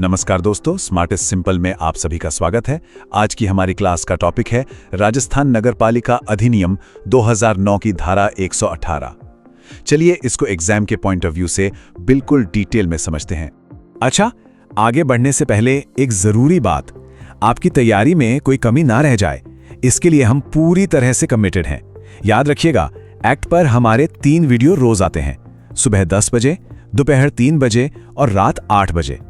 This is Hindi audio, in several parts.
नमस्कार दोस्तों, स्मार्टेस्ट सिंपल में आप सभी का स्वागत है। आज की हमारी क्लास का टॉपिक है राजस्थान नगरपालिका अधिनियम 2009 की धारा 118। चलिए इसको एग्जाम के पॉइंट ऑफ व्यू से बिल्कुल डिटेल में समझते हैं। अच्छा, आगे बढ़ने से पहले एक जरूरी बात, आपकी तैयारी में कोई कमी ना रह जाए, इसके लिए हम पूरी तरह से कमिटेड हैं। याद रखिएगा, एक्ट पर हमारे 3 वीडियो रोज आते हैं, सुबह 10 बजे, दोपहर 3 बजे और रात 8 बजे।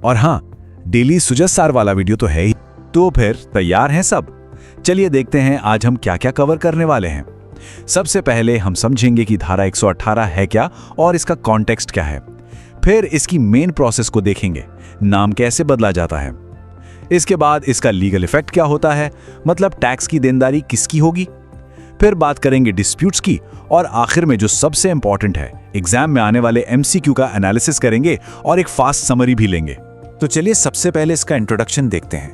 और हाँ, डेली सुजस-सार वाला वीडियो तो है ही। तो फिर तैयार हैं सब? चलिए देखते हैं आज हम क्या क्या कवर करने वाले हैं। सबसे पहले हम समझेंगे कि धारा 118 है क्या और इसका कॉन्टेक्स्ट क्या है। फिर इसकी मेन प्रोसेस को देखेंगे, नाम कैसे बदला जाता है। इसके बाद इसका लीगल इफेक्ट क्या होता है, मतलब टैक्स की देनदारी किसकी होगी। फिर बात करेंगे डिस्प्यूट्स की और आखिर में जो सबसे इंपॉर्टेंट है, एग्जाम में आने वाले एमसीक्यू का एनालिसिस करेंगे और एक फास्ट समरी भी लेंगे। तो चलिए सबसे पहले इसका इंट्रोडक्शन देखते हैं।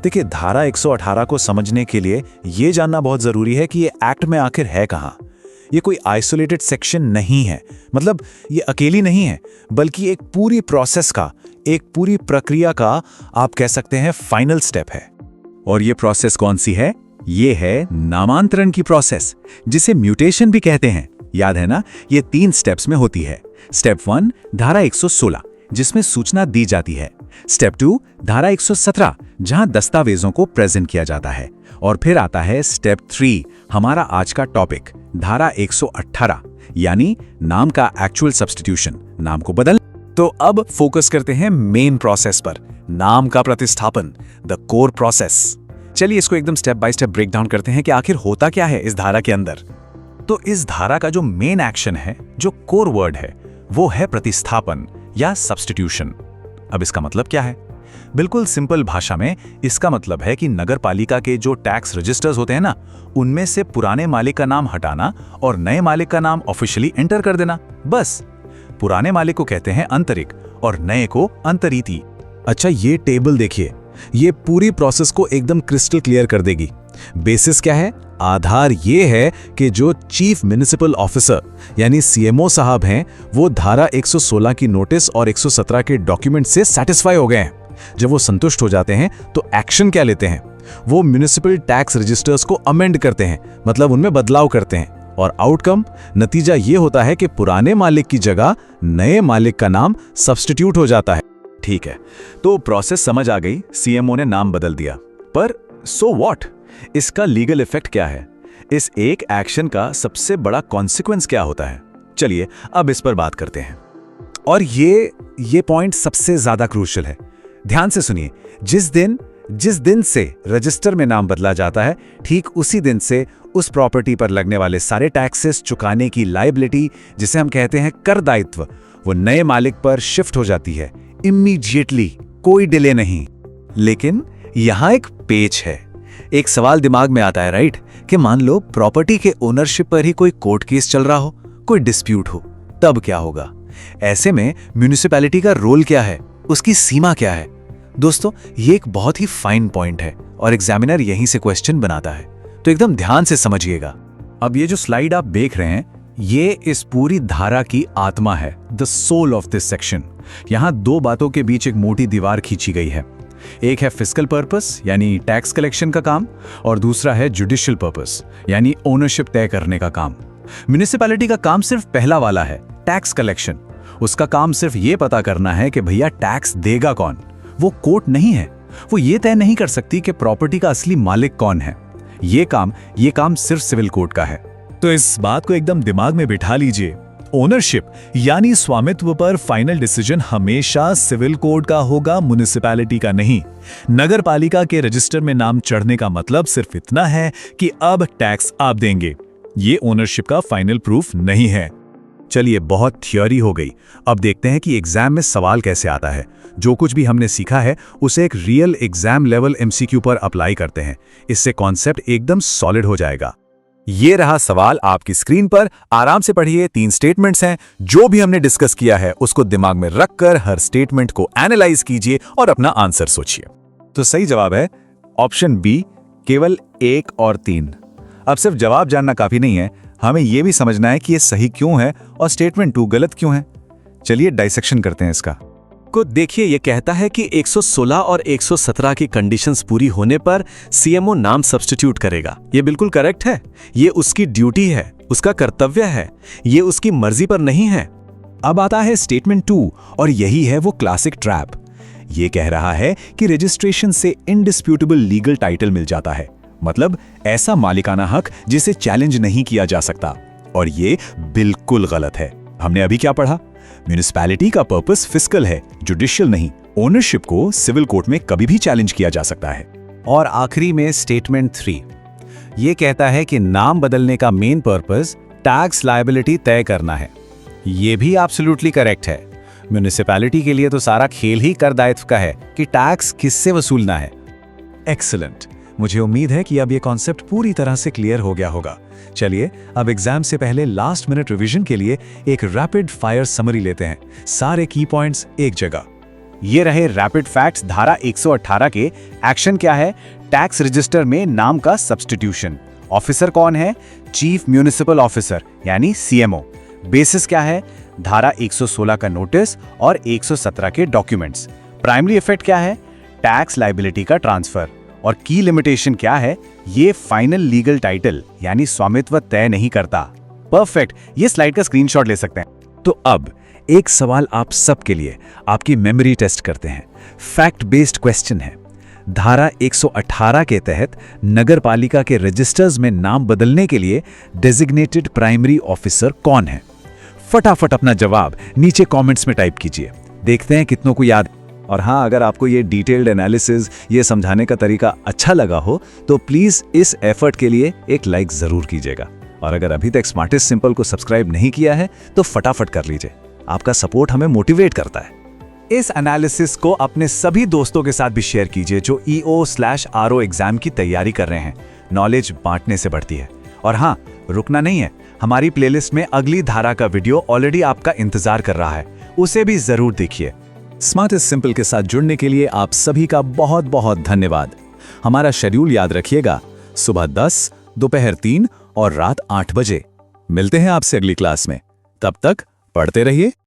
देखिए, धारा 118 को समझने के लिए ये जानना बहुत जरूरी है कि ये एक्ट में आखिर है कहाँ। ये कोई आइसोलेटेड सेक्शन नहीं है, मतलब ये अकेली नहीं है, बल्कि एक पूरी प्रोसेस का, एक पूरी प्रक्रिया का आप कह सकते हैं फाइनल स्टेप है। और ये प्रोसेस कौन सी है? ये है नामांतरण की प्रोसेस, जिसे म्यूटेशन भी कहते हैं। याद है ना, ये 3 स्टेप्स में होती है। स्टेप 1 धारा 116, जिसमें सूचना दी जाती है। स्टेप 2 धारा 117, जहां दस्तावेजों को प्रेजेंट किया जाता है। और फिर आता है स्टेप 3, हमारा आज का टॉपिक, धारा 118, यानी नाम का एक्चुअल सब्स्टिट्यूशन, नाम को बदल। तो अब फोकस करते हैं मेन प्रोसेस पर, नाम का प्रतिस्थापन, द कोर प्रोसेस। चलिए इसको एकदम step by step break down करते हैं कि आखिर होता क्या है इस धारा के अंदर। तो इस धारा का जो मेन एक्शन है, जो कोर वर्ड है, वो है प्रतिस्थापन या सब्स्टिट्यूशन। अब इसका मतलब क्या है? बिल्कुल सिंपल भाषा में इसका मतलब है कि नगरपालिका के जो टैक्स रजिस्टर्स होते हैं ना, उनमें से पुराने मालिक का नाम हटाना और नए मालिक का नाम ऑफिशियली एंटर कर देना। बस, पुराने मालिक को कहते हैं अंतरिक और नए को अंतरीति। अच्छा, ये टेबल देखिए, ये पूरी प्रोसेस को एकदम क्रिस्टल क्लियर कर देगी। बेसिस क्या है? आधार ये है कि जो चीफ म्युनिसिपल ऑफिसर यानी सीएमओ साहब हैं, वो धारा 116 की नोटिस और 117 के डॉक्यूमेंट से सेटिस्फाई हो गए हैं। जब वो संतुष्ट हो जाते हैं तो एक्शन क्या लेते हैं? वो म्युनिसिपल टैक्स रजिस्टर्स को अमेंड करते हैं, मतलब उनमें बदलाव करते हैं। और आउटकम, नतीजा ये होता है कि पुराने मालिक की जगह नए मालिक का नाम सब्स्टिट्यूट हो जाता है। ठीक है, तो प्रोसेस समझ आ गई, सीएमओ ने नाम बदल दिया, पर सो व्हाट? इसका लीगल इफेक्ट क्या है? इस एक एक्शन का सबसे बड़ा कॉन्सिक्वेंस क्या होता है? चलिए अब इस पर बात करते हैं। और ये पॉइंट सबसे ज्यादा क्रूशियल है। ध्यान से सुनिए, जिस दिन से रजिस्टर में नाम बदला जाता है, ठीक उसी दिन से उस प्रॉपर्टी पर लगने वाले सारे टैक्सेस चुकाने की लायबिलिटी, जिसे हम कहते हैं कर दायित्व, वो नए मालिक पर शिफ्ट हो जाती है इमीडिएटली, कोई डिले नहीं। लेकिन यहां एक पेच है। एक सवाल दिमाग में आता है, राइट, कि मान लो प्रॉपर्टी के ओनरशिप पर ही कोई कोर्ट केस चल रहा हो, कोई डिस्प्यूट हो, तब क्या होगा? ऐसे में म्युनिसिपैलिटी का रोल क्या है, उसकी सीमा क्या है? दोस्तों, ये एक बहुत ही फाइन पॉइंट है और एग्जामिनर यहीं से क्वेश्चन बनाता है, तो एकदम ध्यान से समझिएगा। अब ये जो स्लाइड आप देख रहे हैं, ये इस पूरी धारा की आत्मा है, the soul of this section. यहां 2 बातों के बीच एक मोटी दीवार खींची गई है। एक है फिस्कल पर्पस यानी टैक्स कलेक्शन का काम, और दूसरा है जुडिशियल पर्पस यानी ओनरशिप तय करने का काम। म्युनिसिपैलिटी का काम सिर्फ पहला वाला है, टैक्स कलेक्शन। उसका काम सिर्फ ये पता करना है कि भैया टैक्स देगा कौन। वो कोर्ट नहीं है, वो ये तय नहीं कर सकती कि प्रॉपर्टी का असली मालिक कौन है। ये काम सिर्फ सिविल कोर्ट का है। तो इस बात को एकदम दिमाग में बिठा लीजिए, ओनरशिप यानी स्वामित्व पर फाइनल डिसीजन हमेशा सिविल कोर्ट का होगा, म्युनिसिपैलिटी का नहीं। नगरपालिका के रजिस्टर में नाम चढ़ने का मतलब सिर्फ इतना है कि अब टैक्स आप देंगे। ये ओनरशिप का फाइनल प्रूफ नहीं है। चलिए, बहुत थ्योरी हो गई। अब देखते हैं कि एग्जाम में सवाल कैसे आता है। जो कुछ भी हमने सीखा है उसे एक रियल एग्जाम लेवल एमसीक्यू पर अप्लाई करते हैं। इससे कॉन्सेप्ट एकदम सॉलिड हो जाएगा। ये रहा सवाल आपकी स्क्रीन पर, आराम से पढ़िए। 3 स्टेटमेंट्स हैं। जो भी हमने डिस्कस किया है उसको दिमाग में रखकर हर स्टेटमेंट को एनालाइज कीजिए और अपना आंसर सोचिए। तो सही जवाब है ऑप्शन बी, केवल 1 और 3। अब सिर्फ जवाब जानना काफी नहीं है, हमें यह भी समझना है कि यह सही क्यों है और स्टेटमेंट 2 गलत क्यों है। चलिए डाइसेक्शन करते हैं इसका। को देखिए, ये कहता है कि 116 और 117 की कंडीशंस पूरी होने पर सीएमओ नाम सब्स्टिट्यूट करेगा। ये बिल्कुल करेक्ट है। ये उसकी ड्यूटी है, उसका कर्तव्य है, ये उसकी मर्जी पर नहीं है। अब आता है स्टेटमेंट 2 और यही है वो क्लासिक ट्रैप। ये कह रहा है कि रजिस्ट्रेशन से इंडिस्प्यूटेबल लीगल टाइटल मिल जाता है, मतलब ऐसा मालिकाना हक जिसे चैलेंज नहीं किया जा सकता। और ये बिल्कुल गलत है। हमने अभी क्या पढ़ा? म्युनिसिपैलिटी का पर्पस फिस्कल है, जुडिशियल नहीं। ओनरशिप को सिविल कोर्ट में कभी भी चैलेंज किया जा सकता है। और आखिरी में स्टेटमेंट 3 ये कहता है कि नाम बदलने का मेन पर्पस टैक्स लायबिलिटी तय करना है। ये भी एब्सोल्युटली करेक्ट है। म्युनिसिपैलिटी के लिए तो सारा खेल ही कर दायित्व का है कि टैक्स किससे वसूलना है। एक्सीलेंट। मुझे उम्मीद है कि अब ये कॉन्सेप्ट पूरी तरह से क्लियर हो गया होगा। चलिए अब एग्जाम से पहले लास्ट मिनट रिवीजन के लिए एक रैपिड फायर समरी लेते हैं। सारे की पॉइंट्स एक जगह। ये रहे रैपिड फैक्ट्स। धारा 118 के एक्शन क्या है? टैक्स रजिस्टर में नाम का सब्स्टिट्यूशन। ऑफिसर कौन है? चीफ म्युनिसिपल ऑफिसर यानी सीएमओ। बेसिस क्या है? धारा 116 का नोटिस और 117 के डॉक्यूमेंट्स। प्राइमरी इफेक्ट क्या है? टैक्स लायबिलिटी का ट्रांसफर। और की लिमिटेशन क्या है? ये फाइनल लीगल टाइटल यानी स्वामित्व तय नहीं करता। परफेक्ट। ये स्लाइड का स्क्रीनशॉट ले सकते हैं। तो अब एक सवाल आप सबके लिए, आपकी मेमोरी टेस्ट करते हैं। फैक्ट बेस्ड क्वेश्चन है। धारा 118 के तहत नगरपालिका के रजिस्टर्स में नाम बदलने के लिए डेजिग्नेटेड प्राइमरी ऑफिसर कौन है? फटाफट अपना जवाब नीचे कमेंट्स में टाइप कीजिए। देखते हैं कितनों को याद। और हाँ, अगर आपको ये डिटेल्ड एनालिसिस, ये समझाने का तरीका अच्छा लगा हो तो प्लीज इस एफर्ट के लिए एक लाइक जरूर कीजिएगा। और अगर अभी तक स्मार्टेस्ट सिंपल को सब्सक्राइब नहीं किया है तो फटाफट कर लीजिए। आपका सपोर्ट हमें मोटिवेट करता है। इस एनालिसिस को अपने सभी दोस्तों के साथ भी शेयर कीजिए जो EO/RO एग्जाम की तैयारी कर रहे हैं। नॉलेज बांटने से बढ़ती है। और हाँ, रुकना नहीं है। हमारी प्लेलिस्ट में अगली धारा का वीडियो ऑलरेडी आपका इंतजार कर रहा है, उसे भी जरूर देखिए। स्मार्टेस्ट सिंपल के साथ जुड़ने के लिए आप सभी का बहुत बहुत धन्यवाद। हमारा शेड्यूल याद रखिएगा, सुबह 10, दोपहर 3 और रात 8 बजे। मिलते हैं आपसे अगली क्लास में। तब तक पढ़ते रहिए,